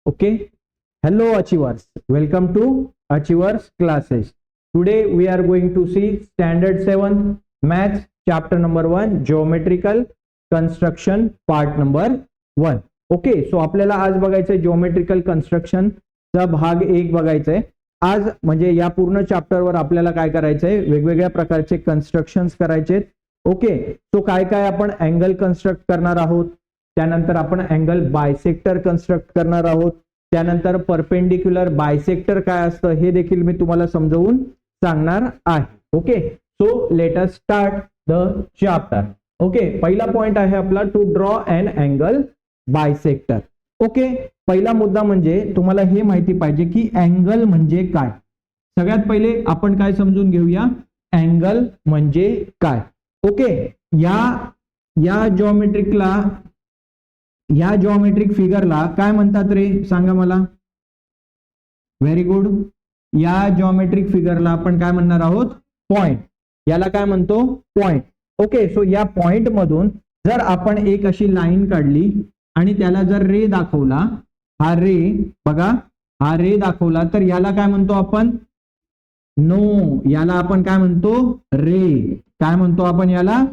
Okay. Hello achievers. Welcome to Achievers classes. Today we are going to see standard 7 maths chapter number 1 geometrical construction part number 1. Okay so आपल्याला आज बघायचं geometrical construction चा भाग 1 बघायचा आहे. आज म्हणजे या पूर्ण चॅप्टरवर आपल्याला काय करायचंय, वेगवेगळ्या प्रकारचे कन्स्ट्रक्शन्स करायचे आहेत. ओके सो काय काय आपण अँगल कन्स्ट्रक्ट करणार आहोत, त्यानंतर आपण अँगल बायसेक्टर कन्स्ट्रक्ट करणार आहोत, त्यानंतर परपेंडिक्युलर बायसेक्टर काय असतं हे देखील मी तुम्हाला समजावून सांगणार आहे. Okay so let us start the chapter. Okay पहिला पॉइंट आहे आपला to draw an angle bisector. Okay पहिला मुद्दा म्हणजे तुम्हाला हे माहिती पाहिजे की अँगल म्हणजे काय. सगळ्यात पहिले आपण काय समजून घेऊया, अँगल म्हणजे काय. ओके या जॉमेट्रिक फिगरला काय म्हणतात रे, सांगा मला. Very good. या जॉमेट्रिक फिगरला आपण काय म्हणणार आहोत, पॉइंट. याला काय म्हणतो, पॉइंट. ओके सो या पॉइंट मधून जर आपण एक अशी लाईन काढली आणि त्याला जर रे दाखवला, हा रे बघा, हा रे दाखवला तर याला काय म्हणतो आपण, नो, याला आपण काय म्हणतो, रे. काय म्हणतो आपण याला,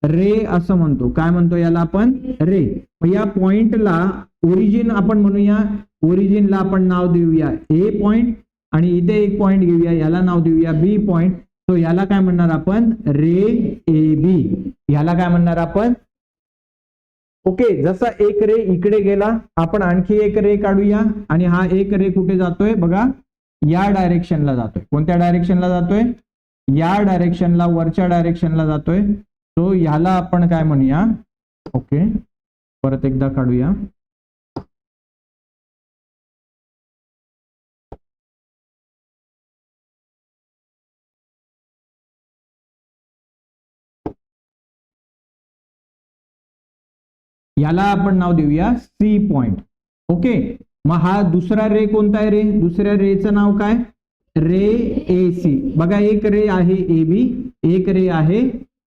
रे असं म्हणतो. काय म्हणतो याला आपण, रे. या पॉइंटला ओरिजिन आपण म्हणूया, ओरिजिनला आपण नाव देऊया ए पॉइंट आणि इथे एक पॉइंट घेऊया, याला नाव देऊया बी पॉइंट. तो याला काय म्हणणार आपण, रे ए बी. याला काय म्हणणार आपण. ओके जसा एक रे इकडे गेला, आपण आणखी एक रे काढूया आणि हा एक रे कुठे जातोय बघा, या डायरेक्शनला जातोय. कोणत्या डायरेक्शनला जातोय, या डायरेक्शनला, वरच्या डायरेक्शनला जातोय. तो ह्याला आपण काय म्हणूया. ओके परत एकदा काढूया. याला आपण नाव देऊया सी पॉइंट. ओके मग हा दुसरा रे कोणता आहे रे, दुसऱ्या रेचं नाव काय, रे ए सी. बघा एक रे आहे ए बी, एक रे आहे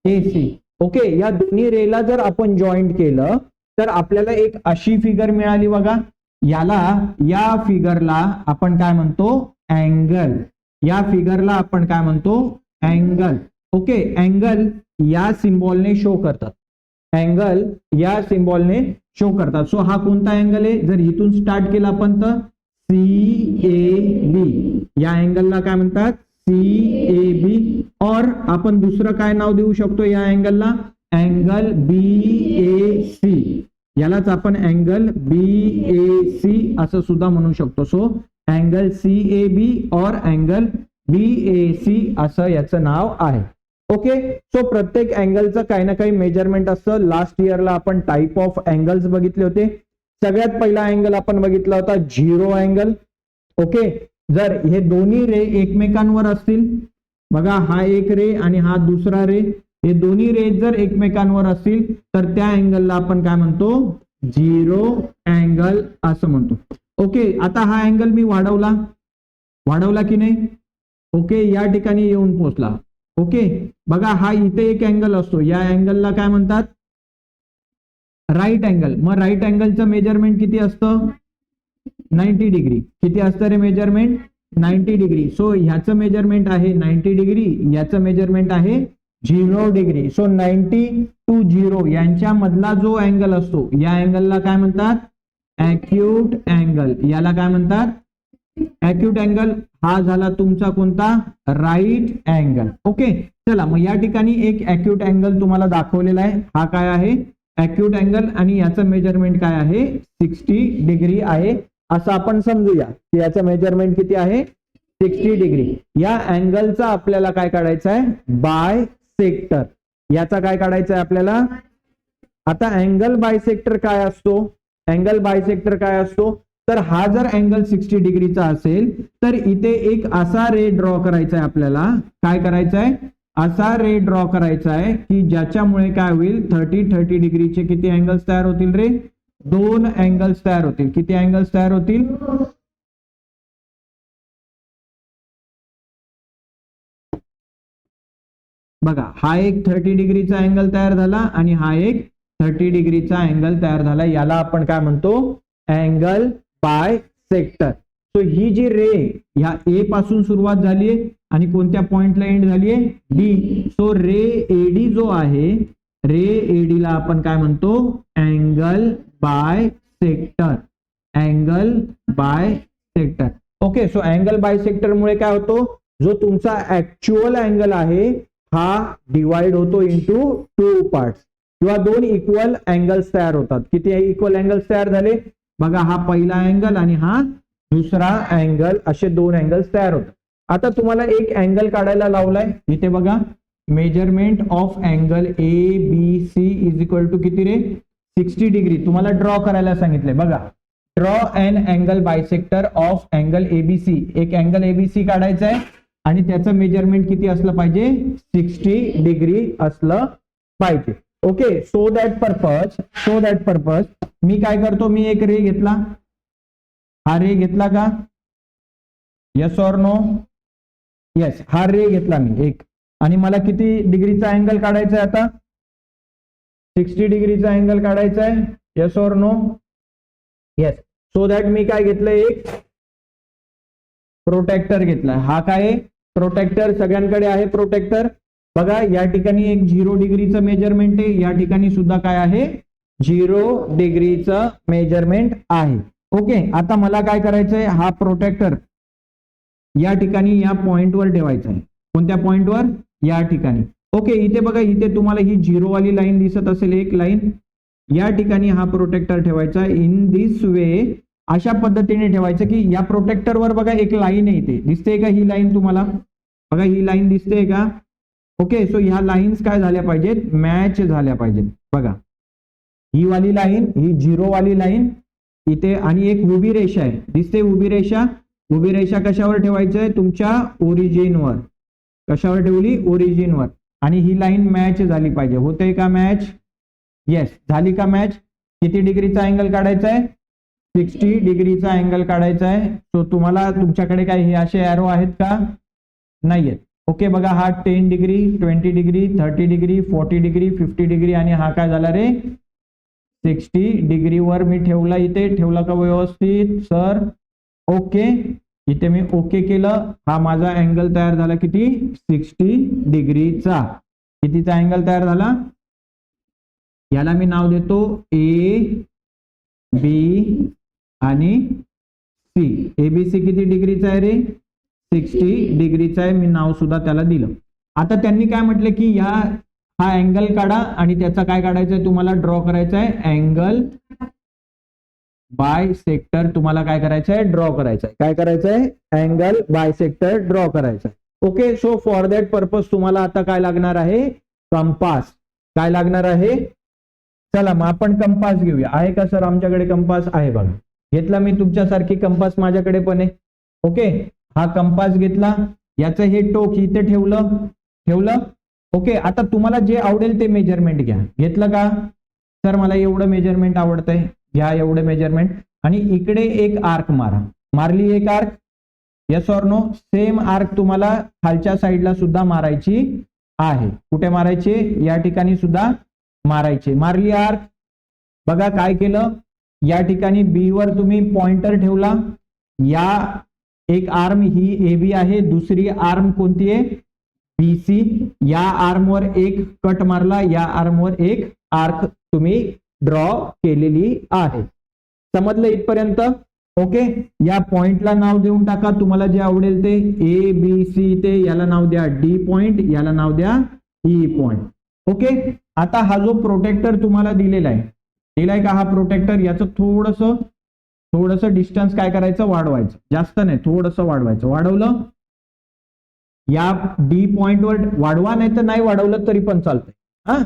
ए सी. ओके या दोन्ही रेला जर आपण जॉईंट केलं तर आपल्याला एक अशी फिगर मिळाली बघा. या फिगरला आपण काय म्हणतो, अँगल. या फिगरला आपण काय म्हणतो, अँगल. ओके अँगल या सिम्बॉलने शो करतात, अँगल या सिम्बॉलने शो करतात. सो हा कोणता अँगल आहे, जर इथून स्टार्ट केला आपण तर सी ए बी. या अँगलला काय म्हणतात, सी ए बी. और आपण दुसरं काय नाव देऊ शकतो या अँगलला, अँगल बी ए सी. यालाच आपण अँगल बी ए सी असं सुद्धा म्हणू शकतो. So angle C A B और अँगल बी ए सी असं याचं नाव आहे. ओके सो प्रत्येक अँगलचं काही ना काही मेजरमेंट असतं. लास्ट इयरला आपण टाइप ऑफ अँगल्स बघितले होते. सगळ्यात पहिला अँगल आपण बघितला होता झिरो अँगल. ओके जर हे दोन्ही रे एकमेकांवर असतील, बघा हा एक रे आणि हा दुसरा रे, हे दोन्ही रे जर एकमेकांवर असतील तर त्या अँगलला आपण काय म्हणतो, झिरो अँगल असं म्हणतो. ओके आता हा अँगल मी वाढवला की नाही. ओके या ठिकाणी येऊन पोहोचला. ओके बघा हा इथे एक अँगल असतो, या अँगलला काय म्हणतात, राईट अँगल. मग राईट अँगलचं मेजरमेंट किती असतं, 90 डिग्री. किती असतं रे मेजरमेंट, 90 डिग्री. सो ह्याचं मेजरमेंट आहे 90 डिग्री, याचं मेजरमेंट आहे 0 डिग्री. सो 90 टू 0 यांच्या मधला जो अँगल असतो या अँगलला काय म्हणतात, अॅक्यूट अँगल. याला काय म्हणतात, अॅक्यूट अँगल. हा झाला तुमचा कोणता, राईट अँगल. ओके चला मग या ठिकाणी एक अॅक्यूट अँगल तुम्हाला दाखवलेला आहे. हा काय आहे, अॅक्यूट अँगल आणि याचं मेजरमेंट काय आहे, 60 डिग्री आहे असं आपण समजूया की याचं मेजरमेंट किती आहे, 60 डिग्री. या अँगलचा आपल्याला काय काढायचं आहे, बायसेक्टर. याचा काय काढायचं आहे आपल्याला. आता अँगल बायसेक्टर काय असतो, अँगल बायसेक्टर काय असतो, तर हा जर अँगल 60 डिग्रीचा असेल तर इथे एक असा रे ड्रॉ करायचा आहे आपल्याला. काय करायचं आहे, असा रे ड्रॉ करायचा आहे की ज्याच्यामुळे काय होईल, 30 डिग्रीचे किती अँगल्स तयार होतील रे, 2 अँगल्स तयार होतील. किती अँगल्स तयार होतील, बघा हा एक 30 डिग्रीचा अँगल तयार झाला आणि हा एक 30 डिग्रीचा अँगल तयार झाला. याला आपण काय म्हणतो, अँगल बाय सेक्टर. सो ही जी रे ह्या ए पासून सुरुवात झालीये आणि कोणत्या पॉइंटला एंड झालीये डी. सो रे एडी जो आहे, रे एडी ला आपण काय म्हणतो angle by sector. Angle by sector. Okay. So angle by sector मुळे काय होतो, जो तुमचा ऍक्च्युअल अँगल आहे हा डिवाइड होतो इंटू टू पार्ट्स किंवा दोन इक्वल अँगल्स तयार होतात. किती इक्वल अँगल्स तयार झाले बघा, हा पहिला अँगल आणि हा दुसरा अँगल, असे दोन अँगल्स तयार होतात. आता तुम्हाला एक अँगल काढायला लावलाय इथे बघा, measurement of angle A B C is equal to किती रे 60 डिग्री तुम्हाला ड्रॉ करायला सांगितलंय. बघा, draw an angle bisector of angle ABC. एक अँगल एबीसी काढायचा आहे आणि त्याचं मेजरमेंट किती असलं पाहिजे 60 डिग्री असलं पाहिजे. ओके. सो दॅट पर्पज मी काय करतो, मी एक रे घेतला, हा रे घेतला का, येस ऑर नो, येस, हा रे घेतला मी एक, आणि मला किती डिग्रीचा अँगल काढायचा आहे आता 60 डिग्रीचा अँगल काढायचा आहे, yes or no, yes. So that मी काय घेतलं, एक प्रोटेक्टर घेतला. हा काय प्रोटेक्टर, सगळ्यांकडे आहे प्रोटेक्टर. बघा या ठिकाणी एक 0 डिग्रीचं मेजरमेंट आहे, या ठिकाणी सुद्धा काय आहे 0 डिग्रीचं मेजरमेंट आहे. ओके. आता मला काय करायचंय, हा प्रोटेक्टर या ठिकाणी या पॉइंटवर ठेवायचा आहे. कोणत्या पॉइंटवर, या ठिकाणी. ओके. इथे बघा, इथे तुम्हाला ही 0 वाली लाईन दिसत असेल, एक लाईन, या ठिकाणी हा प्रोटेक्टर ठेवायचा. इन दिस वे, अशा पद्धतीने ठेवायचं की या प्रोटेक्टरवर बघा एक लाईन आहे, इथे दिसते का ही लाईन तुम्हाला, बघा ही लाईन दिसते का. ओके. सो ह्या लाईन्स काय झाल्या पाहिजेत, मॅच झाल्या पाहिजेत. बघा ही वाली लाईन, ही 0 वाली लाईन इथे, आणि एक उभी रेषा आहे, दिसते उभी रेषा. उभी रेषा कशावर ठेवायचं आहे, तुमच्या ओरिजिनवर. कशावर ठेवली, ओरिजिनवर. आणि ही लाईन मॅच झाली पाहिजे. होते का मॅच, येस, झाली का मॅच. किती डिग्रीचा अँगल काढायचा आहे 60 डिग्रीचा अँगल काढायचा आहे. सो तुम्हाला तुमच्याकडे काय हे असे एरो आहेत का, नाहीयेत. ओके. बघा हा 10 degree 20 degree 30 degree 40 degree 50 degree, आणि हा काय झाला रे 60 डिग्रीवर मी ठेवला. इथे ठेवला का व्यवस्थित सर, ओके. इथे मी ओके केलं, हा माझा अँगल तयार झाला किती 60 डिग्रीचा. कितीचा अँगल तयार झाला, याला मी नाव देतो ए बी आणि सी. एबीसी किती डिग्रीचा आहे रे 60 डिग्रीचा आहे, मी नाव सुद्धा त्याला दिलं. आता त्यांनी काय म्हटलं की हा अँगल काढा आणि त्याचा काय काढायचं आहे, तुम्हाला ड्रॉ करायचा आहे अँगल बाय सेक्टर. तुम्हाला काय करायचं आहे, ड्रॉ करायचं आहे. काय करायचं आहे, अँगल बाय सेक्टर ड्रॉ करायचं आहे. Okay. So for that purpose तुम्हाला आता काय लागणार आहे, कंपास. काय लागणार आहे, चला मग आपण कंपास घेऊया. आहे का सर आमच्याकडे कंपास आहे, बघा घेतला मी तुमच्यासारखी कंपास माझ्याकडे पण आहे. ओके. हा कंपास घेतला, याचं हे टोक इथे ठेवलं. ओके. आता तुम्हाला जे आवडेल ते मेजरमेंट घ्या. घेतलं का सर, मला एवढं मेजरमेंट आवडतंय, घ्या एवढं मेजरमेंट, आणि इकडे एक आर्क मारा. मारली एक arc, yes or no. Same arc तुम्हाला खालच्या साईडला सुद्धा मारायची आहे. कुठे मारायची, या ठिकाणी सुद्धा मारायची. मारली आर्क. बघा काय केलं, या ठिकाणी बी वर तुम्ही पॉइंटर ठेवला. या एक आर्म ही एबी आहे, दुसरी आर्म कोणती आहे बीसी. या आर्मवर एक कट मारला, या आर्मवर एक आर्क तुम्ही ड्रॉ केलेली आहे. समजलं इथपर्यंत. ओके. या पॉइंटला नाव देऊन टाका तुम्हाला जे आवडेल ते, ए बी सी. ते याला नाव द्या डी पॉइंट, याला नाव द्या ई पॉइंट. ओके. आता हा जो प्रोटेक्टर तुम्हाला दिलाय का हा प्रोटेक्टर, याचं थोडस डिस्टन्स काय करायचं, वाढवायचं. जास्त नाही, थोडस वाढवायचं. वाढवलं, या डी पॉइंट वर वाढवा, नाही तर नाही वाढवलं तरी पण चालतंय. हा,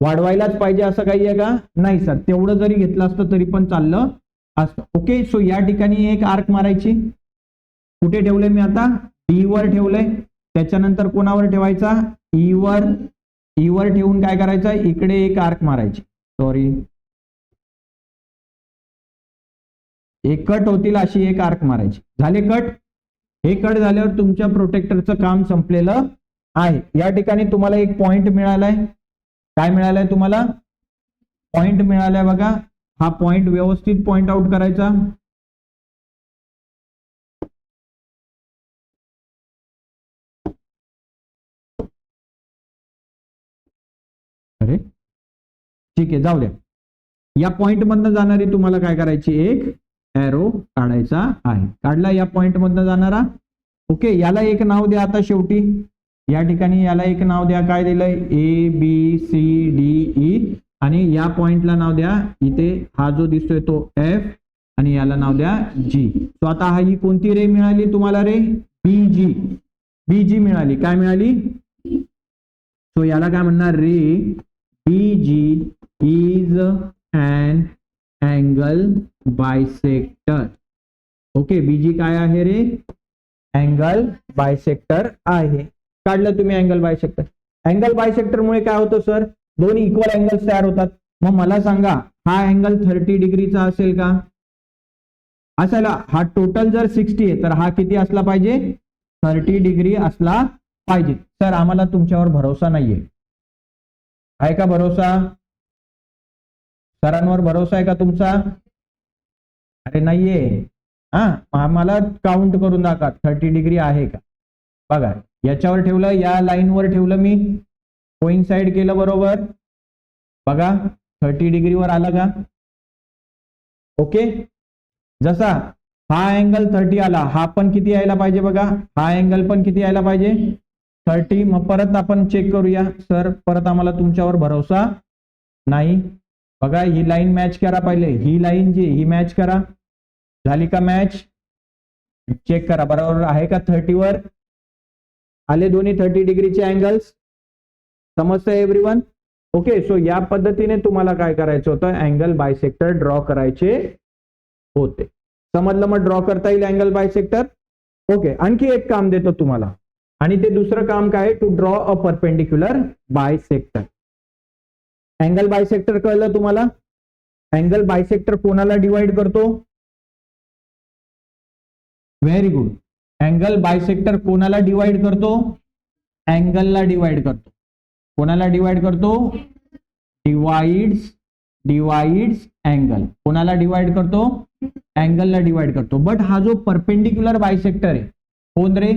वाढवायलाच पाहिजे असं काही आहे का, नाही सर, तेवढं जरी घेतलं असतं तरी पण चाललं असतं. ओके. सो या ठिकाणी एक आर्क मारायची. कुठे ठेवलंय मी आता, डी वर ठेवलंय. त्याच्यानंतर कोणावर ठेवायचा, ई वर ठेवून काय करायचं, इकडे एक आर्क मारायची. सॉरी, एक कट होतील अशी एक आर्क मारायची. झाले कट. हे कट झाल्यावर तुमच्या प्रोटेक्टरचं काम संपलेलं आहे. या ठिकाणी तुम्हाला एक पॉइंट मिळालाय. काय मिळालंय तुम्हाला, पॉइंट मिळालाय. बघा हा पॉइंट व्यवस्थित पॉइंट आउट करायचा. ठीक आहे, जाऊ द्या. या पॉइंट मधनं जाणारी तुम्हाला काय करायची, एक एरो काढायचा आहे. काढला या पॉइंट मधनं जाणारा. ओके, याला एक नाव द्या आता शेवटी. या ठिकाणी याला एक नाव द्या. काय दिलंय, ABCDE. आणि या पॉइंटला नाव द्या इथे हा जो दिसतोय तो F आणि याला नाव द्या G. सो आता हा ही कोणती रे मिळाली तुम्हाला रे, BG मिळाली. काय मिळाली, सो याला काय म्हणणार रे, BG is an angle bisector. Okay, BG काय आहे रे, अँगल बायसेक्टर आहे. काढलं तुम्ही अँगल बायसेक्टर. अँगल बायसेक्टर मुळे काय होतं सर, दोन इक्वल अँगल्स तयार होतात. मग मला सांगा हा अँगल 30 डिग्रीचा असेल का, असायला. हा टोटल जर 60 आहे तर हा किती असला पाहिजे, 30 डिग्री असला पाहिजे. सर आम्हाला तुमच्यावर भरोसा नाहीये. आहे का भरोसा, सरांवर भरोसा आहे का तुमचा, अरे नाहीये. आम्हाला काउंट करून दाखवा 30 डिग्री आहे का. बघा याच्यावर ठेवलं, या लाईनवर ठेवलं मी, कोइन्साइड केलं बरोबर. बघा 30 डिग्रीवर आलं का. ओके, जसा हा अँगल 30 आला, हा पण किती यायला पाहिजे बघा, हा अँगल पण किती यायला पाहिजे, 30. मग परत आपण चेक करूया. सर परत आम्हाला तुमच्यावर भरोसा नाही. बघा ही लाईन मॅच करा पहिले, ही लाईन जी ही मॅच करा. झाली का मॅच, चेक करा बरोबर आहे का. 30 वर आले दोन्ही 30 डिग्रीचे अँगल्स. समजतंय एव्हरीवन. ओके, सो या पद्धतीने तुम्हाला काय करायचं होतं, अँगल बायसेक्टर ड्रॉ करायचे होते. समजलं, मग ड्रॉ करता येईल अँगल बायसेक्टर. ओके, आणखी एक काम देतो तुम्हाला, आणि ते दुसरं काम काय, to draw a perpendicular bisector. Angle bisector कळलं तुम्हाला. अँगल बायसेक्टर कोणाला डिवाइड करतो, व्हेरी गुड. अँगल बायसेक्टर कोणाला डिवाइड करतो, अँगलला डिवाइड करतो. कोणाला डिवाइड करतो, डिवाइड्स अँगल. कोणाला डिवाइड करतो, अँगलला डिवाइड करतो. बट हा जो परपेंडिक्युलर बायसेक्टर आहे, कोण रे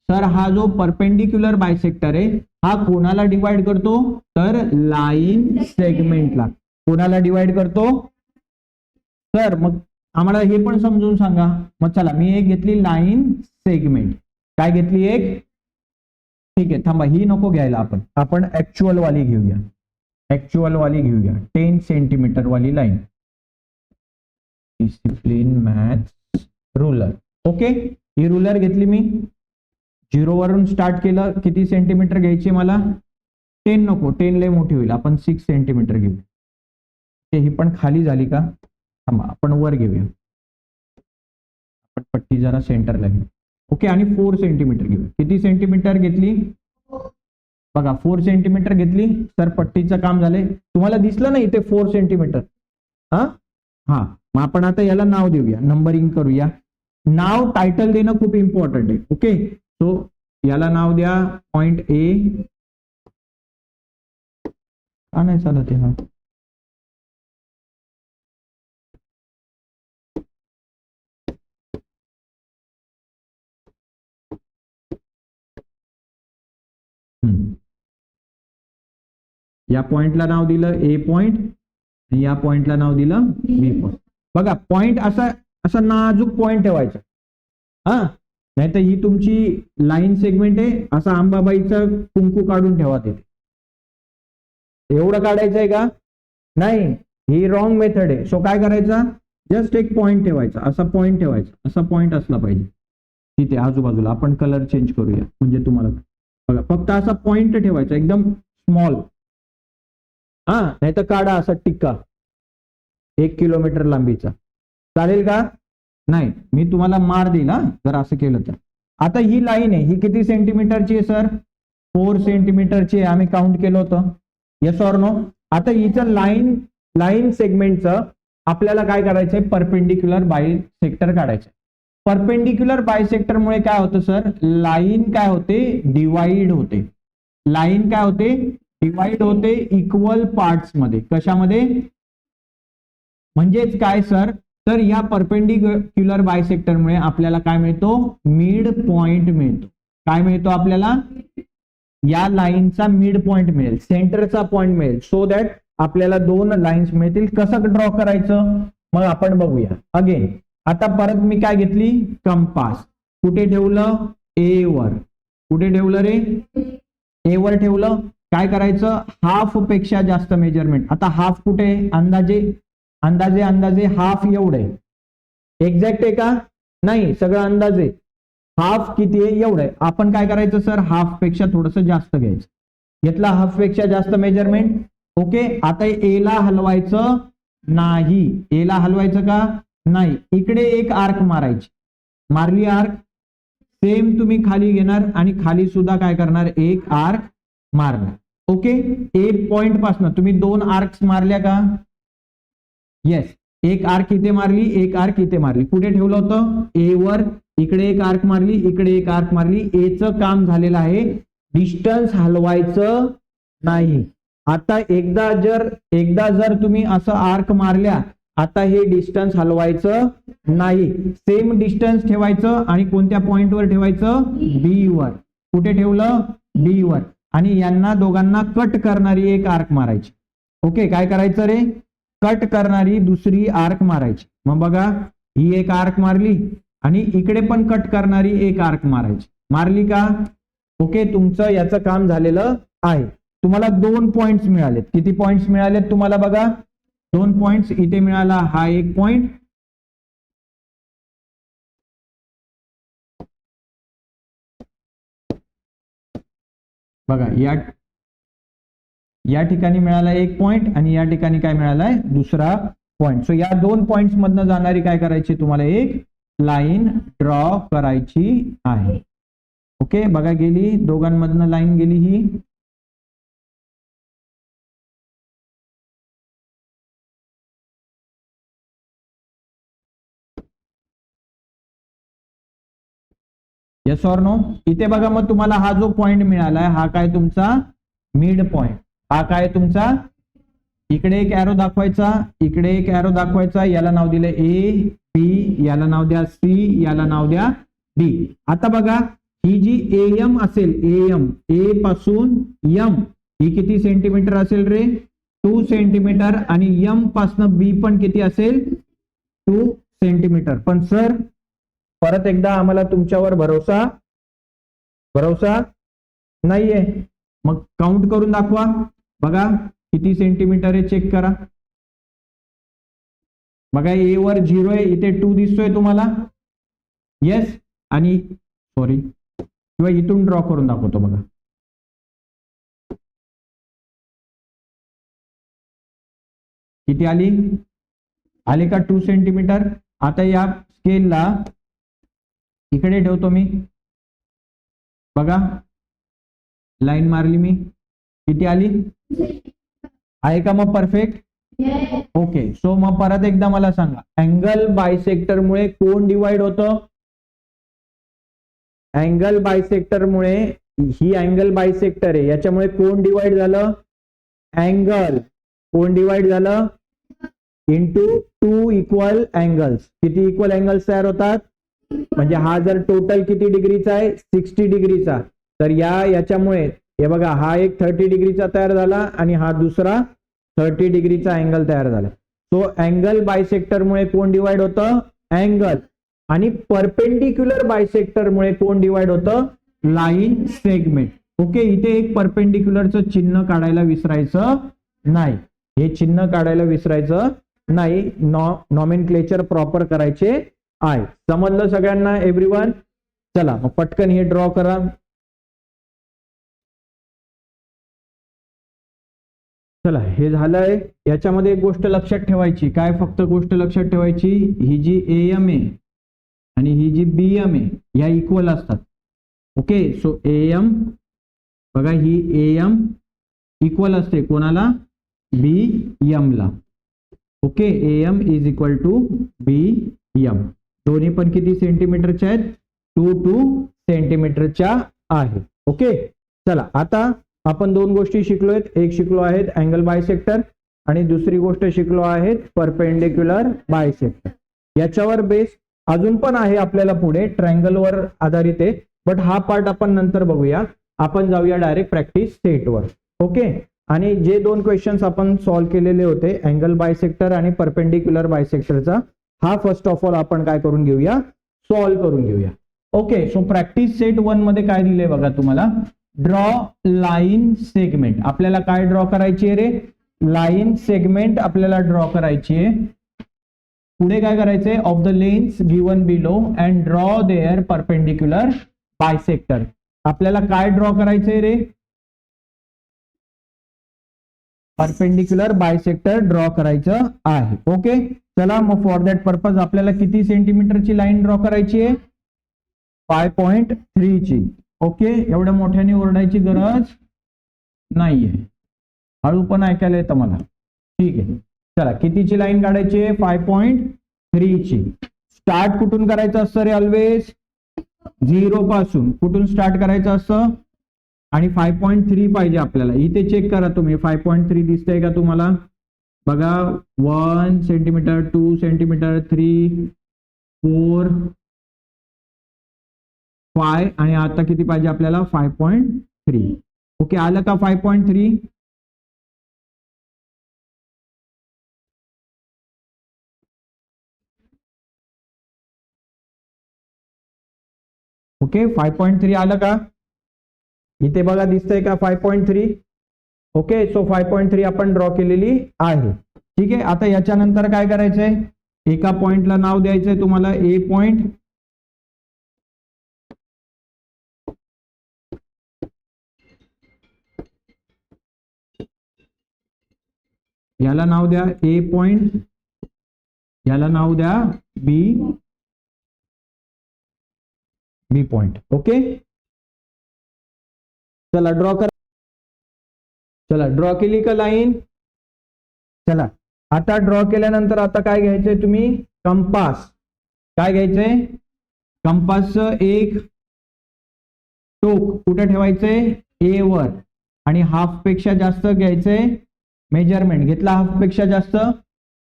सर, हा जो परपेंडिक्युलर बायसेक्टर आहे हा कोणाला डिवाइड करतो, तर लाईन सेगमेंटला. कोणाला डिवाइड करतो सर, मग आम्हाला हे पण समजून सांगा. मग चला मी एक घेतली लाईन सेगमेंट. काय घेतली एक, ठीक आहे थांबा, ही नको घ्यायला, आपण ऍक्च्युअल वाली घेऊया. 10 सेंटीमीटर वाली line. Discipline maths ruler. Okay, ही रुलर घेतली मी, 0 वरून स्टार्ट केलं. किती सेंटीमीटर घ्यायची मला, 10 नको, 10 लय मोठी होईल, आपण 6 सेंटीमीटर घेऊ. ही पण खाली झाली का, थांबा आपण वर घेऊया. आपण पट्टी जरा सेंटरला घेऊ. ओके, आणि 4 सेंटीमीटर घेऊ. किती सेंटीमीटर घेतली बघा, 4 सेंटीमीटर घेतली. तर पट्टीचं काम झालंय. तुम्हाला दिसलं नाही ते 4 सेंटीमीटर. हा, मग आपण आता याला नाव देऊया, नंबरिंग करूया. नाव टायटल देणं खूप इम्पॉर्टंट आहे. ओके, सो याला नाव द्या पॉइंट ए. का नाही चालत आहे हा, या पॉइंटला नाव दिलं ए पॉइंट आणि या पॉइंटला नाव दिलं बी पॉइंट. बघा पॉइंट असा नाजूक पॉइंट ठेवायचा. नाहीतर ही तुमची लाईन सेगमेंट आहे, असा अंबाबाईचा कुंकू काढून ठेवा तिथे. एवढं काढायचं आहे का, नाही, ही रॉंग मेथड आहे. सो काय करायचा, जस्ट एक पॉइंट ठेवायचा, असा पॉइंट ठेवायचा, असा पॉइंट असला पाहिजे तिथे आजूबाजूला. आपण कलर चेंज करूया म्हणजे तुम्हाला बघा, फक्त असा पॉइंट ठेवायचा एकदम स्मॉल. नाही तर काढा असा टिक्का 1 किलोमीटर लांबीचा, चालेल का, नाही मी तुम्हाला मार देईल जर असं केलं तर. आता ही लाईन आहे, ही किती सेंटीमीटरची आहे सर, 4 सेंटीमीटरची आहे. आम्ही काउंट केलं होतं, येस ऑर नो. आता हिचं लाईन सेगमेंटचं आपल्याला काय करायचंय, परपेंडिक्युलर बायसेक्टर काढायचं. परपेंडिक्युलर बायसेक्टर मुळे काय होतं सर, लाईन काय होते, डिवाइड होते. लाईन काय होते, डिवाइड होते इक्वल पार्ट्स मध्ये. कशामध्ये, म्हणजेच काय सर, तर या परपेंडिक्युलर बायसेक्टर मुळे आपल्याला काय मिळतो, मिड पॉइंट मिळतो. काय मिळतो आपल्याला, या लाईनचा मिड पॉइंट मिळेल, सेंटरचा पॉइंट मिळेल. सो दॅट आपल्याला 2 लाईन्स मिळतील. कसं ड्रॉ करायचं मग आपण बघूया. अगेन आता परत मी काय घेतली, कंपास. कुठे ठेवलं, ए वर. कुठे ठेवलं रे, ए वर ठेवलं. काय करायचं, हाफ पेक्षा जास्त मेजरमेंट. आता हाफ कुठे, अंदाजे अंदाजे अंदाजे हाफ एवढे. एक्झॅक्ट आहे का, नाही, सगळं अंदाजे. हाफ किती आहे, एवढं आहे. आपण काय करायचं सर, हाफ पेक्षा थोडस जास्त घ्यायचं. घेतला हाफ पेक्षा जास्त मेजरमेंट. ओके, आता ए ला हलवायचं नाही. ए ला हलवायचं का नाही. इकडे एक आर्क मारायची. मारली आर्क. सेम तुम्ही खाली घेणार आणि खाली सुद्धा काय करणार, एक आर्क मारणार. ओके, ए पॉइंट पासून तुम्ही 2 आर्क्स मारल्या का, येस. एक आर्क इथे मारली, एक आर्क इथे मारली. कुठे ठेवलं होतं, ए वर. इकडे एक आर्क मारली, इकडे एक आर्क मारली. एचं काम झालेलं आहे, डिस्टन्स हलवायचं नाही. आता एकदा जर तुम्ही असं आर्क मारल्या, आता हे डिस्टन्स हलवायचं नाही. सेम डिस्टन्स ठेवायचं आणि कोणत्या पॉइंटवर ठेवायचं, बी वर. कुठे ठेवलं, बी वर. आणि यांना दोघांना कट करणारी एक आर्क मारायची. ओके, काय करायचं रे, कट करणारी दुसरी आर्क मारायची. मग बघा, ही एक आर्क मारली आणि इकडे पण कट करणारी एक आर्क मारायची. मारली का, ओके, तुमचं याचं काम झालेलं आहे. तुम्हाला 2 पॉइंट्स मिळालेत. किती पॉइंट्स मिळालेत तुम्हाला बघा, 2 पॉइंट्स. इथे मिळाला हा एक पॉइंट. बघा, या ठिकाणी मिळाला एक पॉइंट आणि या ठिकाणी काय मिळालाय, दुसरा पॉइंट. सो या 2 पॉइंट्स मधनं जाणारी काय करायची, तुम्हाला एक लाईन ड्रॉ करायची आहे. ओके, बघा गेली, दोघांमधनं लाईन गेली ही. Yes or no. इथे बघा, मग तुम्हाला हा जो पॉइंट मिळालाय हा काय तुमचा मिड पॉइंट. हा काय तुमचा, इकडे एक एरो दाखवायचा, इकडे एक एरो दाखवायचा. याला नाव दिलं ए बी, याला नाव द्या सी, याला नाव द्या डी. आता बघा, ही जी एम असेल, एम, ए पासून एम, ही किती सेंटीमीटर असेल रे, 2 सेंटीमीटर. आणि एम पासून बी पण किती असेल, 2 सेंटीमीटर. पण सर परत एकदा आम्हाला तुमच्यावर भरोसा नाहीये. मग काउंट करून दाखवा. बघा किती सेंटीमीटर आहे, चेक करा. बघा, ए वर 0 आहे, इथे 2 दिसतोय तुम्हाला. येस, आणि सॉरी, किंवा इथून ड्रॉ करून दाखवतो. बघा, किती आली का, 2 सेंटीमीटर. आता या स्केलला इकडे ठेवतो मी. बघा, लाईन मारली मी, किती आली, आहे का मग परफेक्ट. ओके, सो मग परत एकदा मला सांगा, अँगल बायसेक्टर मुळे कोण डिवाइड होतं. अँगल बायसेक्टर मुळे, ही अँगल बायसेक्टर आहे, याच्यामुळे कोण डिवाइड झालं, अँगल. कोण डिवाइड झालं, इंटू 2 इक्वल अँगल्स. किती इक्वल अँगल्स तयार होतात, म्हणजे हा जर टोटल किती डिग्रीचा आहे, 60 डिग्रीचा, तर याच्यामुळे हे बघा, हा एक 30 डिग्रीचा तयार झाला आणि हा दुसरा 30 डिग्रीचा अँगल तयार झाला. सो अँगल बायसेक्टर मुळे कोण डिवाइड होतं, अँगल. आणि परपेंडिक्युलर बायसेक्टर मुळे कोण डिवाइड होतं, लाईन सेगमेंट. ओके, इथे एक परपेंडिक्युलरचं चिन्ह काढायला विसरायचं नाही. हे चिन्ह काढायला विसरायचं नाही. नॉमेनक्लेचर प्रॉपर करायचे आहे. समजलं सगळ्यांना एव्हरीवन. चला मग पटकन हे ड्रॉ करा. चला, हे झालंय. याच्यामध्ये एक गोष्ट लक्षात ठेवायची. काय फक्त गोष्ट लक्षात ठेवायची, ही जी एम आहे आणि ही जी बी एम आहे, ह्या इक्वल असतात. ओके, सो एम, बघा, ही एम इक्वल असते कोणाला, बी एम ला. Okay, M is equal to B M. दोन्ही पण किती सेंटीमीटरच्या आहेत, 2 सेंटीमीटरच्या आहे. ओके, चला आता आपण 2 गोष्टी शिकलोय. एक शिकलो आहेत अँगल बायसेक्टर आणि दुसरी गोष्ट शिकलो आहेत परपेंडिक्युलर बायसेक्टर. याच्यावर बेस अजून पण आहे आपल्याला पुढे, ट्रायंगलवर आधारित आहे, बट हा पार्ट आपण नंतर बघूया. आपण जाऊया डायरेक्ट प्रॅक्टिस सेटवर. ओके, आणि जे दोन क्वेश्चन्स आपण सॉल्व्ह केलेले होते अँगल बायसेक्टर आणि परपेंडिक्युलर बायसेक्टरचा, हा फर्स्ट ऑफ ऑल आपण काय करून घेऊया, सॉल्व्ह करून घेऊया. ओके, सो प्रॅक्टिस सेट 1 मध्ये काय दिले बघा तुम्हाला, ड्रॉ लाईन सेगमेंट. आपल्याला काय ड्रॉ करायची आहे रे, लाईन सेगमेंट आपल्याला ड्रॉ करायची आहे. पुढे काय करायचंय, of the length given below and draw their perpendicular bisector. आपल्याला काय ड्रॉ करायचंय रे, परपेंडिक्युलर बायसेक्टर ड्रॉ करायचं आहे. ओके, चला मग फॉर दॅट पर्पज आपल्याला किती सेंटीमीटरची लाईन ड्रॉ करायची आहे, 5.3 ची. ओके, एवढ्या मोठ्याने ओरडायची गरज नाहीये, हळू पण ऐकायला येतं मला. ठीक आहे, चला कितीची लाईन काढायची आहे, 5.3 ची. स्टार्ट कुठून करायचं असतं रे, ऑलवेज 0 पासून कुठून स्टार्ट करायचं असतं, आणि 5.3 पाहिजे आपल्याला. इथे चेक करा तुम्ही, 5.3 दिसतंय का तुम्हाला, बघा 1 सेंटीमीटर, 2 सेंटीमीटर, 3, 4, 5 आणि आता किती पाहिजे आपल्याला, 5.3. ओके, आलं का 5.3. ओके, 5.3 आलं का, इथे बघा दिसतंय का 5.3. ओके, सो 5.3 आपण ड्रॉ केलेली आहे. ठीक आहे, आता याच्यानंतर काय करायचंय, एका पॉइंटला नाव द्यायचंय तुम्हाला, ए पॉइंट. याला नाव द्या ए पॉइंट, याला नाव द्या बी पॉइंट. ओके, चला ड्रॉ कर, चला ड्रॉ केली का लाईन. चला आता ड्रॉ केल्यानंतर आता काय घ्यायचंय तुम्ही, कंपास. काय घ्यायचंय, कंपासचं एक टोक कुठे ठेवायचंय, ए वर, आणि हाफ पेक्षा जास्त घ्यायचंय मेजरमेंट. घेतला हाफ पेक्षा जास्त.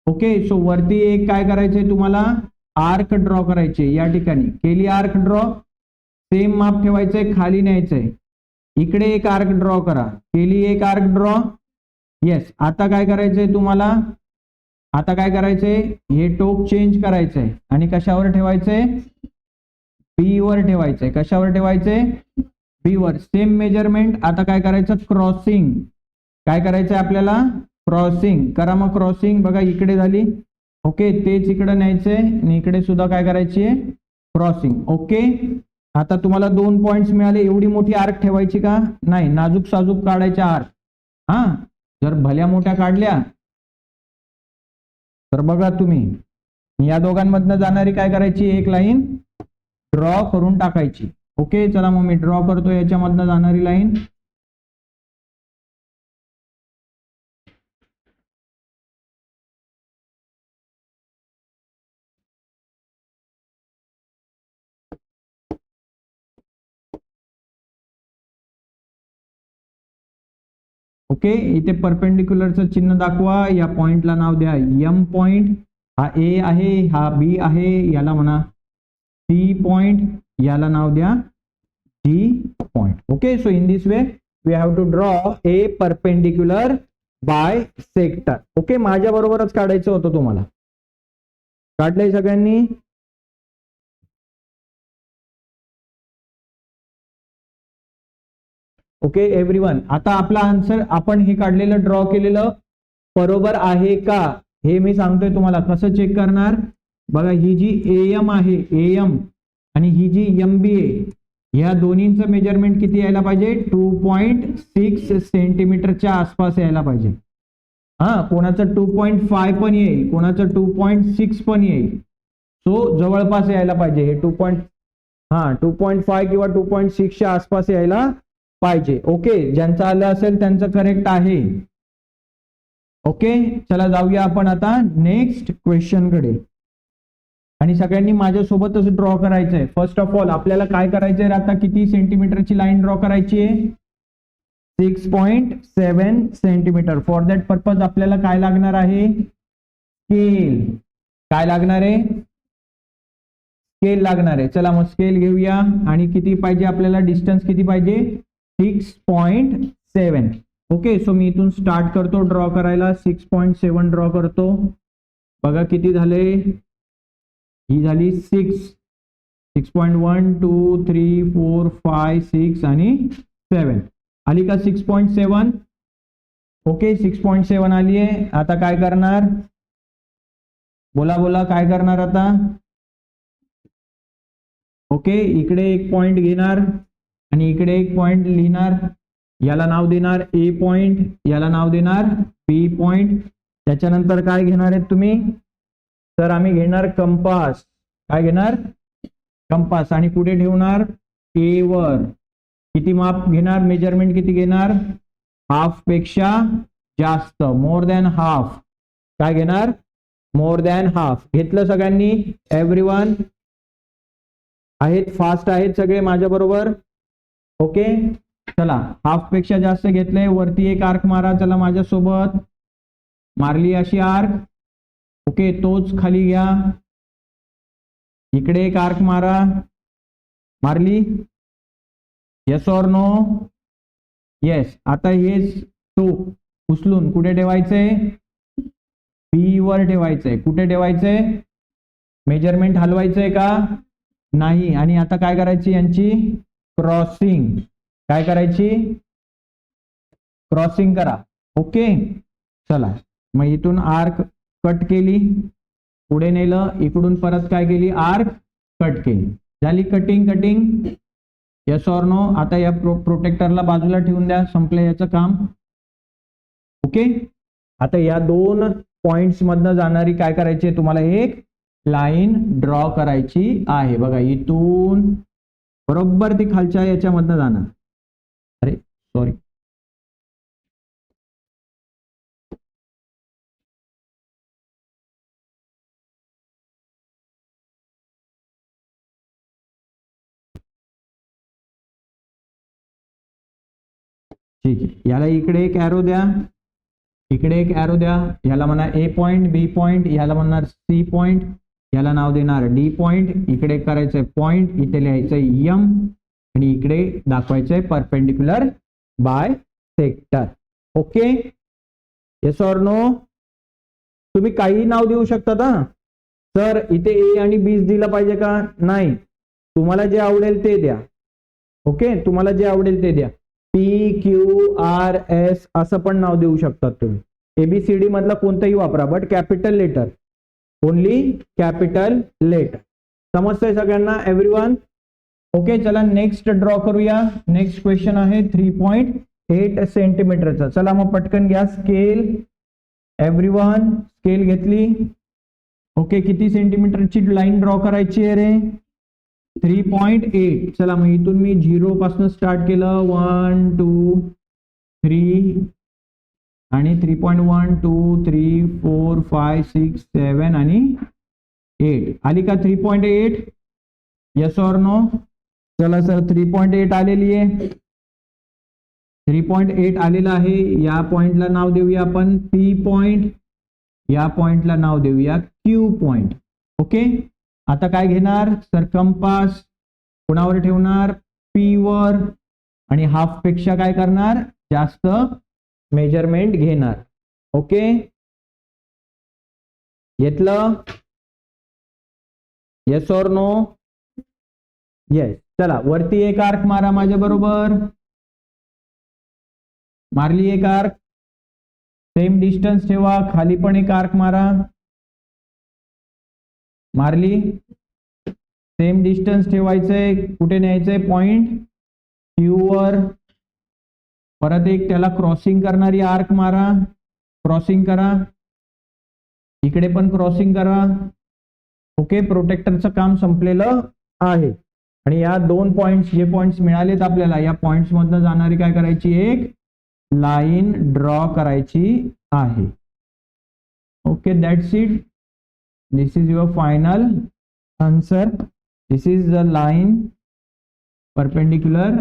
ओके, सो वरती एक काय करायचंय तुम्हाला, आर्क ड्रॉ करायचे. या ठिकाणी केली आर्क ड्रॉ, सेम माप ठेवायचंय, खाली न्यायचंय. इकडे एक आर्क ड्रॉ करा, केली एक आर्क ड्रॉ. येस, आता काय करायचंय तुम्हाला, आता काय करायचंय, हे टोक चेंज करायचंय आणि कशावर ठेवायचंय, बी वर ठेवायचंय. कशावर ठेवायचंय, बी वर. Same measurement. आता काय करायचं, क्रॉसिंग. काय करायचंय आपल्याला, क्रॉसिंग करा. मग क्रॉसिंग बघा इकडे झाली. ओके, तेच इकडे न्यायचंय आणि इकडे सुद्धा काय करायची आहे, क्रॉसिंग. ओके, आता तुम्हाला 2 पॉइंट्स मिळाले. एवढी मोठी आर्क ठेवायची का नाही, नाजूक साजूक काढायच्या आर्क. हा, जर भल्या मोठ्या काढल्या तर बघा तुम्ही या दोघांमधनं जाणारी काय करायची, एक लाईन ड्रॉ करून टाकायची. ओके, चला मग मी ड्रॉ करतो याच्यामधनं जाणारी लाईन. ओके, इथे परपेंडिक्युलरचं चिन्ह दाखवा. या पॉइंटला नाव द्या एम पॉइंट. हा ए आहे, हा बी आहे, याला म्हणा सी पॉइंट, याला नाव द्या D point. Okay, so in this way we have to draw a perpendicular bisector. Okay, माझ्या बरोबरच काढायचं होतं तुम्हाला. काढलंय सगळ्यांनी. ओके एव्हरीवन, आता आपला आन्सर आपण हे काढलेलं ड्रॉ केलेलं बरोबर आहे का हे मी सांगतोय तुम्हाला. कसं चेक करणार, बघा ही जी एएम आहे, एएम, आणि ही जी एमबी आहे, या दोन्हींचं मेजरमेंट किती यायला पाहिजे, 2.6 सेंटीमीटरच्या आसपास यायला पाहिजे. हा, कोणाचं 2.5 पण येईल, कोणाचं 2.6 पण येईल. सो जवळपास यायला पाहिजे हे 2.5 किंवा 2.6 च्या आसपास यायला पाहिजे. ओके, ज्यांचं आलं असेल त्यांचं करेक्ट आहे. ओके, चला जाऊया आपण आता नेक्स्ट क्वेश्चन कडे. आणि सगळ्यांनी माझ्यासोबतच ड्रॉ करायचंय. फर्स्ट ऑफ ऑल आपल्याला काय करायचंय, आता किती सेंटीमीटरची लाईन ड्रॉ करायची आहे, 6.7 सेंटीमीटर. फॉर दॅट पर्पज आपल्याला काय लागणार आहे, स्केल. काय लागणार आहे, स्केल लागणार आहे. चला मग स्केल घेऊया. आणि किती पाहिजे आपल्याला, डिस्टन्स किती पाहिजे, 6.7. ओके, सो मी इथून स्टार्ट करतो ड्रॉ करायला. 6.7 ड्रॉ करतो. बघा किती झाले, ही झाली 6.1 2 3 4 5 6 आणि 7 आली का 6.7. ओके 6.7 आली आहे. आता काय करणार, बोला बोला काय करणार आता. ओके इकडे एक पॉइंट घेणार आणि इकडे एक पॉइंट लिहिणार. याला नाव देणार ए पॉइंट, याला नाव देणार बी पॉइंट. त्याच्यानंतर काय घेणार आहेत तुम्ही, तर आम्ही घेणार कंपास. काय घेणार, कंपास. आणि कुठे ठेवणार, ए वर. किती माप घेणार, मेजरमेंट किती घेणार, हाफ पेक्षा जास्त, मोर दॅन हाफ. काय घेणार, मोर दॅन हाफ. घेतलं सगळ्यांनी, एव्हरीवन आहेत, फास्ट आहेत सगळे माझ्या बरोबर. ओके चला, हाफ पेक्षा जास्त घेतलंय. वरती एक आर्क मारा, चला माझ्यासोबत. मारली अशी आर्क. ओके तोच खाली घ्या. इकडे एक आर्क मारा, मारली. Yes or no, yes. आता हे टोक उचलून कुठे ठेवायचंय, बी वर ठेवायचंय. कुठे ठेवायचंय, मेजरमेंट हलवायचंय का नाही. आणि आता काय करायची, यांची क्रॉसिंग. काय करायची, क्रॉसिंग करा. ओके चला, मग इथून आर्क कट केली, पुढे नेलं, इकडून परत काय केली, आर्क कट केली. झाली cutting. Cutting yes or no. आता या प्रोटेक्टरला बाजूला ठेवून द्या, संपलं याचं काम. ओके आता या दोन पॉइंट्स मधनं जाणारी काय करायची, तुम्हाला एक लाईन ड्रॉ करायची आहे. बघा इथून बरोबर ती खालच्या याच्यामधनं जाणार. अरे सॉरी, ठीक आहे. याला इकडे एक ॲरो द्या, इकडे एक ॲरो द्या. याला म्हणा ए पॉइंट, बी पॉइंट, याला म्हणणार सी पॉइंट, याला नाव देणार डी पॉइंट. इकडे करायचंय पॉइंट, इथे लिहायचंय एम आणि इकडे दाखवायचंय perpendicular bisector. Okay yes or no. तुम्ही काही नाव देऊ शकता ना सर, इथे ए आणि बी दिलं पाहिजे का, नाही. तुम्हाला जे आवडेल ते द्या. ओके तुम्हाला जे आवडेल ते द्या. पी क्यू आर एस असं पण नाव देऊ शकतात तुम्ही. एबीसीडी मधला कोणताही वापरा, but capital letter, only capital letter. समजतंय सगळ्यांना एव्हरीवन. ओके चला नेक्स्ट ड्रॉ करूया. नेक्स्ट क्वेश्चन आहे 3.8 सेंटीमीटरचा. चला मग पटकन घ्या स्केल. एव्हरीवन स्केल घेतली. ओके किती सेंटीमीटरची लाईन ड्रॉ करायची आहे रे, 3.8. चला मग इथून मी 0 पासून स्टार्ट केलं. 1 2 3 आणि 3.1 2 3 4 5 6 7 आणि 8 आली का 3.8. Yes or no. चला सर 3.8 आलेली आहे. 3.8 आलेला आहे. या पॉइंटला नाव देऊया आपण पी पॉइंट, या पॉइंटला नाव देऊया क्यू पॉइंट. ओके आता काय घेणार सर, कंपास कोणावर ठेवणार, पी वर. आणि हाफ पेक्षा काय करणार, जास्त मेजरमेंट घेणार. ओके घेतलं, येस ऑर नो, येस. चला वरती एक आर्क मारा माझ्या बरोबर. मारली एक आर्क, सेम डिस्टन्स ठेवा. खाली पण एक आर्क मारा, मारली. सेम डिस्टन्स ठेवायचंय. कुठे न्यायचंय, पॉइंट क्यू वर. परत एक त्याला क्रॉसिंग करणारी आर्क मारा, क्रॉसिंग करा. इकडे पण क्रॉसिंग करा. ओके प्रोटेक्टरचं काम संपलेलं आहे. आणि या दोन पॉइंट्स, जे पॉइंट्स मिळालेत आपल्याला, या पॉइंट्स मधनं जाणारी काय करायची, एक लाईन ड्रॉ करायची आहे. Okay that's it. This is your final answer. This is the line perpendicular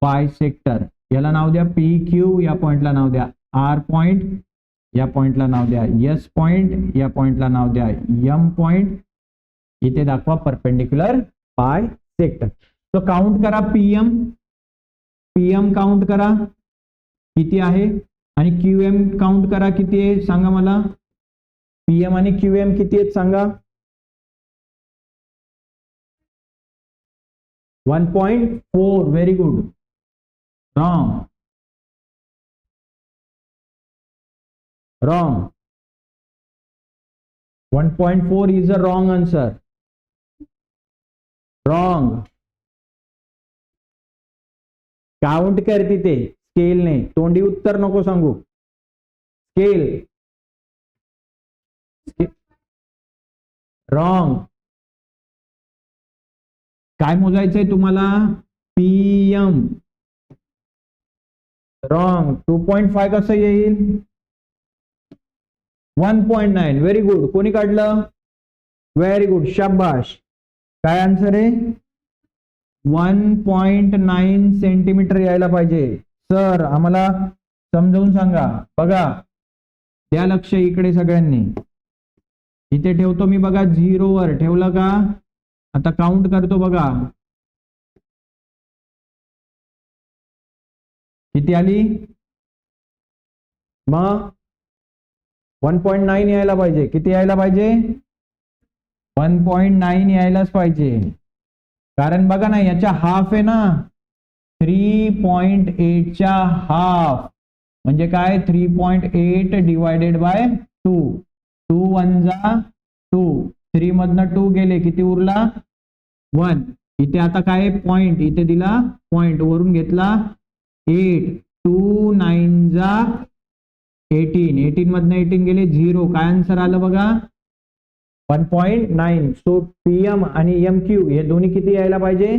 bisector. याला नाव द्या पी क्यू, या पॉइंटला नाव द्या आर पॉइंट, या पॉइंटला नाव द्या एस पॉइंट, या पॉइंटला नाव द्या एम पॉइंट. इथे दाखवा परपेंडिक्युलर बायसेक्टर. तो काउंट करा पीएम, पीएम काउंट करा. किती आहे आणि QM काउंट करा किती आहे सांगा मला. PM आणि QM किती आहेत सांगा. 1.4. Very good. Wrong. Wrong. 1.4 is a wrong answer. Wrong. Count कर तिथे स्केलने, तोंडी उत्तर नको सांगू. स्केल. रॉंग. काय मोजायचंय तुम्हाला. PM. रॉंग. 2.5 कसं येईल. 1.9. Very good. कोणी काढलं. Very good. शाबाश. काय आन्सर आहे. 1.9 सेंटीमीटर यायला पाहिजे. सर आम्हाला समजावून सांगा. बघा द्या लक्ष इकडे सगळ्यांनी. इथे ठेवतो मी बघा 0 वर ठेवलं का. आता काउंट करतो बघा किती आली. मग 1.9 यायला पाहिजे. किती यायला पाहिजे. 1.9 यायलाच पाहिजे. कारण बघा ना याच्या हाफ आहे ना. 3.8 च्या हाफ म्हणजे काय. 3.8 डिवायडेड बाय 2. 2 1 जा 2. 3 मधनं 2 गेले किती उरला 1. इथे आता काय पॉइंट इथे दिला. पॉइंट वरून घेतला 8. 2 9 जा 18. 18 मधनं 18 गेले 0. काय आन्सर आलं बघा 1.9. सो PM आणि MQ हे दोन्ही किती यायला पाहिजे.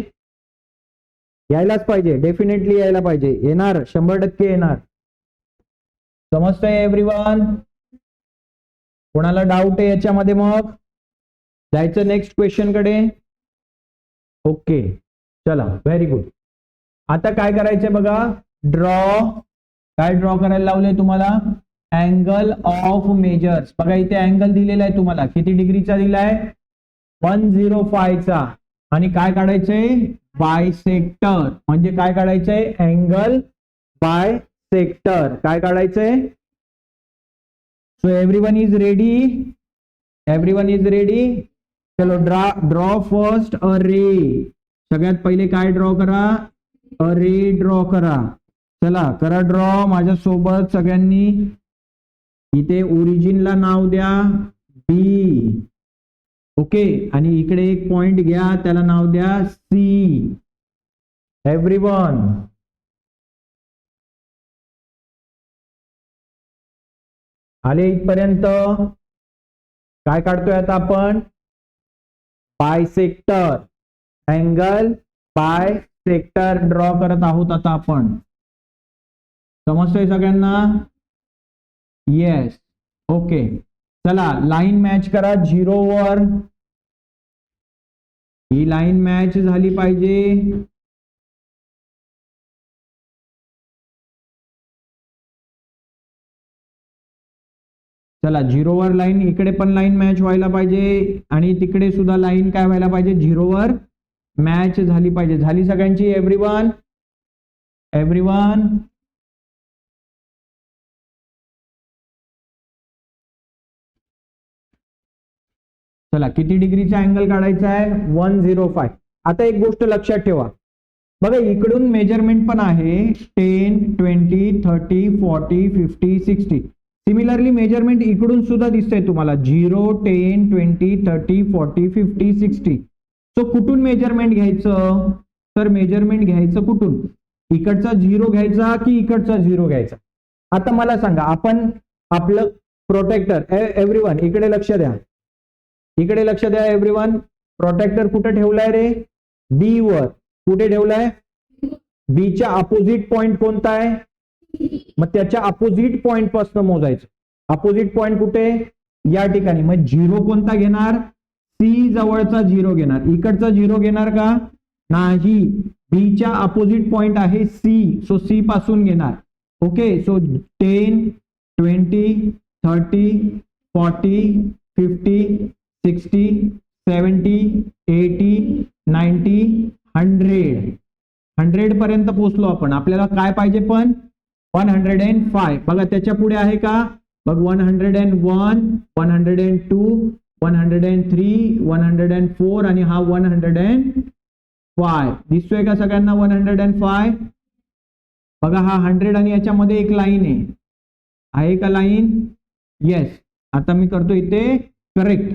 यायलाच पाहिजे. डेफिनेटली यायला पाहिजे. येणार 100% येणार. समजतंय एव्हरीवन. कोणाला डाऊट आहे याच्यामध्ये. मग जायचं नेक्स्ट क्वेश्चन कडे. ओके चला व्हेरी गुड. आता काय करायचंय बघा. ड्रॉ. काय ड्रॉ करायला लावलंय तुम्हाला. Angle of measures. बघा इथे अँगल दिलेला आहे तुम्हाला. किती डिग्रीचा दिलाय 105 चा. आणि काय काढायचंय बायसेक्टर. म्हणजे काय काढायचंय अँगल बायसेक्टर. काय काढायचंय. So everyone is ready. Everyone is ready. चलो ड्रॉ फर्स्ट अ रे. सगळ्यात पहिले काय ड्रॉ करा. अ रे ड्रॉ करा. चला करा ड्रॉ माझ्या सोबत सगळ्यांनी. इथे ओरिजिनला नाव द्या B. ओके आणि इकडे एक पॉइंट घ्या त्याला नाव द्या C. एव्हरीवन. आले इथपर्यंत. काय काढतोय आता आपण बायसेक्टर. अँगल बायसेक्टर ड्रॉ करत आहोत आता आपण. समजतंय सगळ्यांना. येस. ओके चला लाईन मॅच करा 0 वर. ही लाईन मॅच झाली पाहिजे. चला 0 वर लाईन. इकडे पण लाईन मॅच व्हायला पाहिजे आणि तिकडे सुद्धा लाईन काय व्हायला पाहिजे 0 वर मॅच झाली पाहिजे. झाली सगळ्यांची. एव्हरीवन. एव्हरीवन. चला किती डिग्रीचा अँगल काढायचा आहे 105. आता एक गोष्ट लक्षात ठेवा. बघा इकडून मेजरमेंट पण आहे 10 20 30 40 50 60. सिमिलरली मेजरमेंट इकडून सुद्धा दिसतंय तुम्हाला 0 10 20 30 40 50 60. सो कुठून मेजरमेंट घ्यायचं. तर मेजरमेंट घ्यायचं कुठून. इकडचा 0 घ्यायचा की इकडचा 0 घ्यायचा. आता मला सांगा आपण आपलं प्रोटेक्टर. एव्हरीवन इकडे लक्ष द्या. इकडे लक्ष द्या एव्हरीवन. प्रोटेक्टर कुठे ठेवलाय रे B वर. कुठे ठेवलाय B च्या अपोजिट पॉइंट कोणता आहे. मग त्याच्या अपोजिट पॉइंट पासून मोजायचं. अपोजिट पॉइंट कुठे या ठिकाणी. मग 0 कोणता घेणार C जवळचा 0 घेणार. इकडचा 0 घेणार का नाही. B च्या अपोजिट पॉइंट आहे C. सो C पासून घेणार. Okay so 10 20 30 40 50 60 70 80 90 100. 100 पर्यंत पोहोचलो आपण. आपल्याला काय पाहिजे पण 105. बघा त्याच्या पुढे आहे का? बघ 101, 102, 103, 104 आणि हा 105. दिसतोय का सगळ्यांना 105? बघा हा 100 आणि याच्यामध्ये एक लाईन आहे का लाईन? येस. आता मी करतो इथे करेक्ट.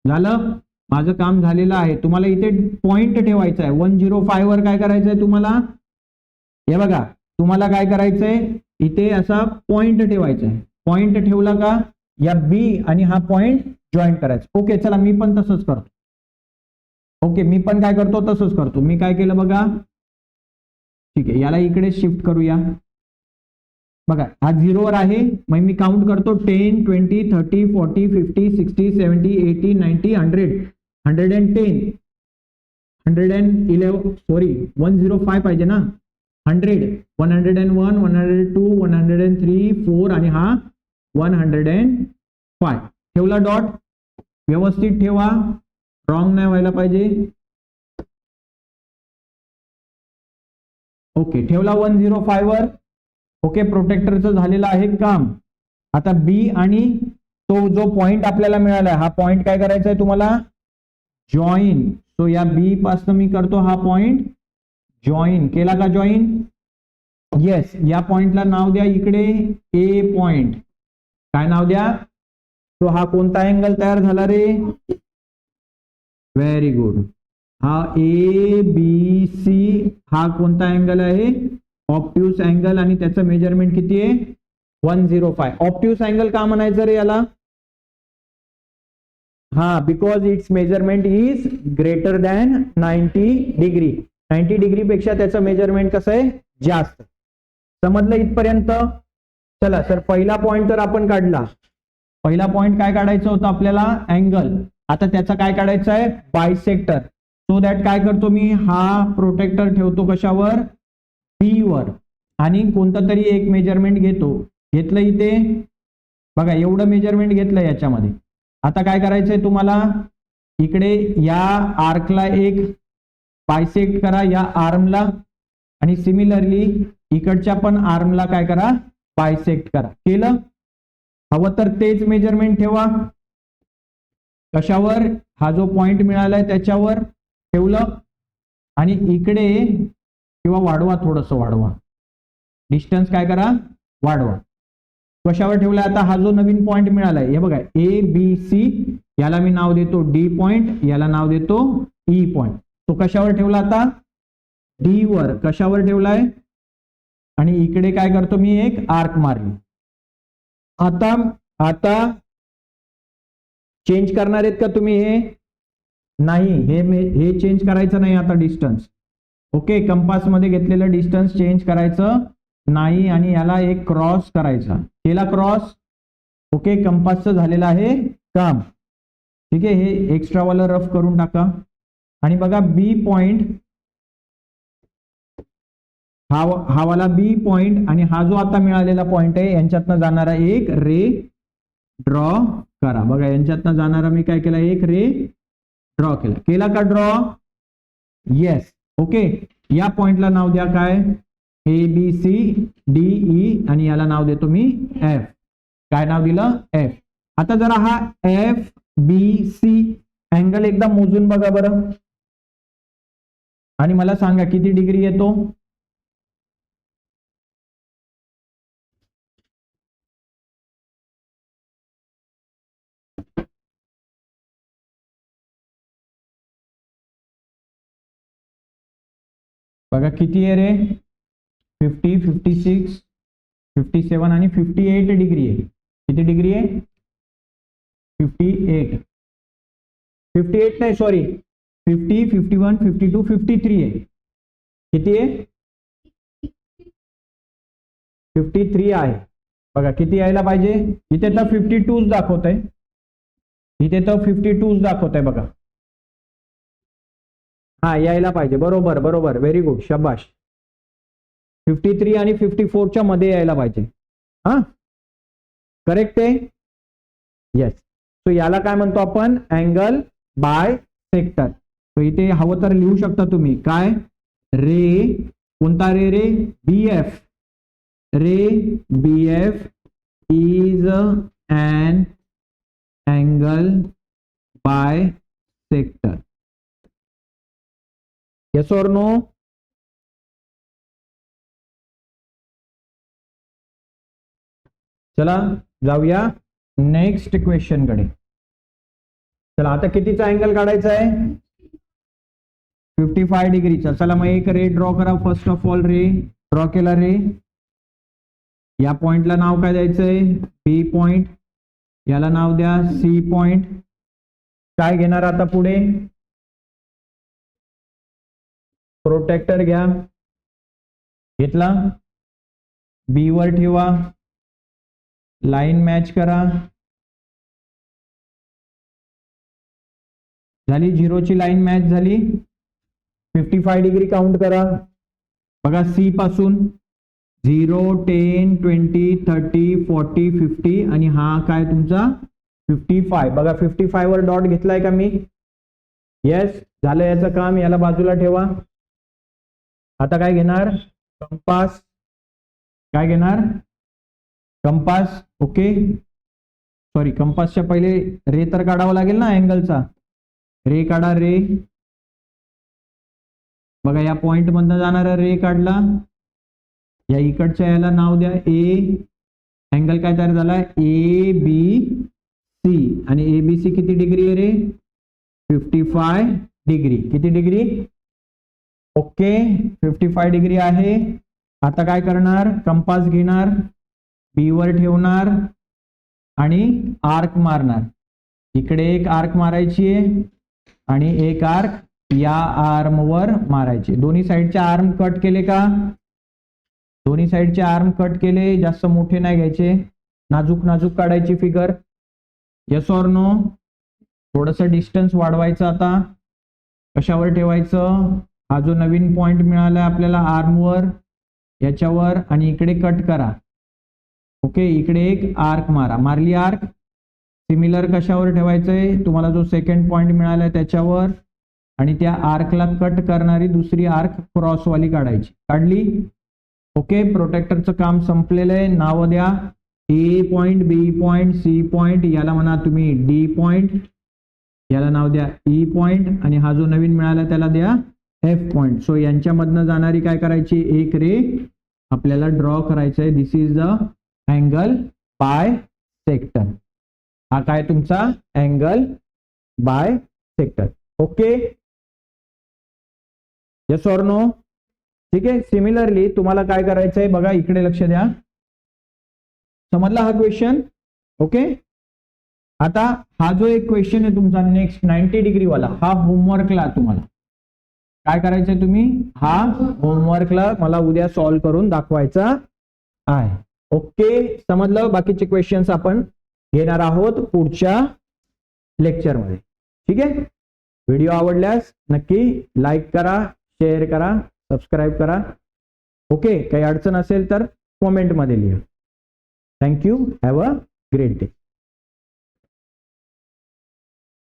झालं, माझं काम झालेलं आहे. तुम्हाला इथे पॉइंट ठेवायचा आहे. 105 वर काय करायचं आहे तुम्हाला? हे बघा, तुम्हाला काय करायचंय इथे असा पॉइंट ठेवायचा आहे. पॉइंट ठेवला का या बी आणि हा पॉइंट जॉईन करायचा. ओके, चला मी पण तसंच करतो. ओके, मी पण काय करतो तसंच करतो. मी काय केलं बघा, ठीक आहे, याला इकडे शिफ्ट करूया. बघा हा 0 वर आहे, मग मी काउंट करतो 10, 20, 30, 40, 50, 60, 70, 80, 90, 100, 110, 111, सॉरी 105 पाहिजे ना. 100, 101, 102, 103, 4 आणि हा 105. ठेवला डॉट. व्यवस्थित ठेवा, रॉंग नाही व्हायला पाहिजे. ओके, ठेवला 105 वर. ओके, प्रोटेक्टरचं झालेलं आहे काम. आता बी आणि तो जो पॉइंट आपल्याला मिळाला हा पॉइंट काय करायचा आहे तुम्हाला? जॉईन. सो या बी पासून मी करतो हा पॉइंट जॉईन. केला का जॉईन? येस. या पॉइंटला नाव द्या इकडे ए पॉइंट. काय नाव द्या? तो हा कोणता अँगल तयार झाला रे? Very good. हा ए बी सी हा कोणता अँगल आहे? Obtuse angle. आणि त्याचं मेजरमेंट किती आहे? 105. ऑप्ट्यूस अँगल का म्हणायचं रे याला? हा, because it's measurement is greater than 90 degree. 90 degree पेक्षा त्याचं मेजरमेंट कसं आहे? जास्त. समजलं इथपर्यंत? चला सर, पहिला पॉइंट तर आपण काढला. पहिला पॉइंट काय काढायचं होतं आपल्याला? अँगल. आता त्याचा काय काढायचं आहे? बायसेक्टर. सो दॅट काय करतो मी? हा प्रोटेक्टर ठेवतो कशावर? बी वर. आणि कोणतं तरी एक मेजरमेंट घेतो. घेतलं इथे बघा, एवढं मेजरमेंट घेतलं याच्यामध्ये. आता काय करायचंय तुम्हाला? इकडे या आर्कला एक बायसेक्ट करा या आर्मला, आणि सिमिलरली इकडच्या पण आर्मला काय करा? बायसेक्ट करा. केलं? हवं तर तेच मेजरमेंट ठेवा. कशावर? हा जो पॉइंट मिळालाय त्याच्यावर ठेवलं. आणि इकडे किंवा वाढवा, थोडंसं वाढवा, डिस्टन्स काय करा? वाढवा. कशावर ठेवलाय? आता हा जो नवीन पॉइंट मिळालाय हे बघा, ए बी सी, याला मी नाव देतो डी पॉइंट, याला नाव देतो ई पॉइंट. तो कशावर ठेवला? आता डी वर. कशावर ठेवलाय? आणि इकडे काय करतो मी? एक आर्क मारली. आता चेंज करणार आहेत का तुम्ही? हे नाही, हे चेंज करायचं नाही आता डिस्टन्स. ओके, कंपास मध्ये घेतलेलं डिस्टन्स चेंज करायचं नाही. आणि याला एक क्रॉस करायचा. केला क्रॉस? ओके, कंपासचं झालेलं आहे काम. ठीक आहे, हे एक्स्ट्रा वाला रफ करून टाका. आणि बघा बी पॉइंट, हा वाला बी पॉइंट आणि हा जो आता मिळालेला पॉइंट आहे यांच्यातनं जाणारा एक रे ड्रॉ करा. बघा यांच्यातनं जाणारा मी काय केला? एक रे ड्रॉ केला. केला का ड्रॉ? येस. ओके, या पॉइंटला नाव द्या काय? A B C D E, आणि याला नाव देतो मी एफ. काय नाव दिलं? एफ. आता जरा हा एफ बी सी अँगल एकदा मोजून बघा बरं, आणि मला सांगा किती डिग्री येतो? बघा किती आहे रे? 50, 56, 57 आणि 58 डिग्री आहे. किती डिग्री आहे? 58. 58 नाही, सॉरी, 50, 51, 52, 53 आहे. किती आहे? 53 आहे. बघा किती यायला पाहिजे? इथे तर 52 दाखवत आहे. इथे तर 52 दाखवत आहे बघा. हा, यायला पाहिजे. बरोबर बरोबर, व्हेरी गुड, शाबाश. 53 आणि 54च्या मध्ये यायला पाहिजे. हा, करेक्ट आहे. येस. सो याला काय म्हणतो आपण? Angle by sector. तो इथे हवं तर लिहू शकता तुम्ही काय? रे, कोणता ray? Ray B F. Ray BF is an angle bisector. Yes or no? चला जाऊया नेक्स्ट क्वेश्चन कडे. चला आता कितीचा अँगल काढायचा आहे? 55 डिग्रीचा. चला मग एक रे ड्रॉ करा. First of all ray draw केला रे. या पॉइंटला नाव काय द्यायचंय? बी पॉइंट. याला नाव द्या सी पॉइंट. काय घेणार आता पुढे? प्रोटेक्टर घ्या. घेतला. बी वर ठेवा. लाईन मॅच करा. झाली. झिरोची लाईन मॅच झाली. 55 डिग्री काउंट करा. बघा सी पासून 0, 10, 20, 30, 40, 50 आणि हा काय तुमचा 55. बघा 55 वर डॉट घेतलाय का मी? येस. झालं याचं काम. याला बाजूला ठेवा. आता काय घेणार? कंपास. काय घेणार? कंपास. ओके. सॉरी, कंपासच्या पहिले रे तर काढावं लागेल ना अँगलचा. रे काढा. रे बघा या पॉइंट मधनं जाणारा रे काढला. या इकडच्या याला नाव द्या ए. अँगल काय तयार झाला? ABC. आणि ABC किती डिग्री आहे रे? 55 डिग्री. किती डिग्री? ओके 55 डिग्री आहे. आता काय करणार? कंपास घेणार. बी वर ठेवणार आणि आर्क मारणार. इकडे एक आर्क मारायची आहे आणि एक आर्क या आर्म वर मारायचे. दोन्ही साइडचे आर्म कट केले का? दोन्ही साइडचे आर्म कट केले. जास्त मोठे नाही घ्यायचे. नाजूक नाजूक काढायची फिगर. Yes or no? थोडस डिस्टन्स वाढवायचं. आता कशावर ठेवायचं? हा जो नवीन पॉइंट मिळाला आपल्याला आर्मवर, याच्यावर आणि इकडे कट करा. ओके. इकडे एक आर्क मारा. मारली आर्क. सिमिलर कशावर ठेवायचंय? तुम्हाला जो सेकंड पॉइंट मिळालाय त्याच्यावर आणि त्या आर्कला कट करणारी दुसरी आर्क क्रॉसवाली काढायची. काढली. ओके. प्रोटेक्टरचं काम संपलेलं आहे. नाव द्या ए पॉइंट, बी पॉइंट, सी पॉइंट. याला म्हणा तुम्ही डी पॉइंट. याला नाव द्या ई पॉइंट आणि हा जो नवीन मिळाला त्याला द्या एफ पॉइंट. सो यांच्यामधनं जाणारी काय करायची? एक रे आपल्याला ड्रॉ करायचं आहे. This is the angle bisector. हा काय तुमचा angle bisector. Okay. Yes or no? ठीक आहे. सिमिलरली तुम्हाला काय करायचंय? बघा इकडे लक्ष द्या. समजला हा क्वेश्चन? ओके. आता हा जो एक क्वेश्चन आहे तुमचा नेक्स्ट 90 डिग्री वाला, हा होमवर्कला तुम्हाला काय करायचंय? तुम्ही हा होमवर्कला मला उद्या सॉल्व्ह करून दाखवायचा आहे. ओके. समजलं? बाकीचे क्वेश्चन्स आपण घेणार आहोत पुढच्या लेक्चरमध्ये. ठीक आहे. व्हिडिओ आवडल्यास नक्की लाईक करा, शेअर करा, सबस्क्राईब करा. ओके. काही अडचण असेल तर कॉमेंटमध्ये लिहा. Thank you. Have a great day.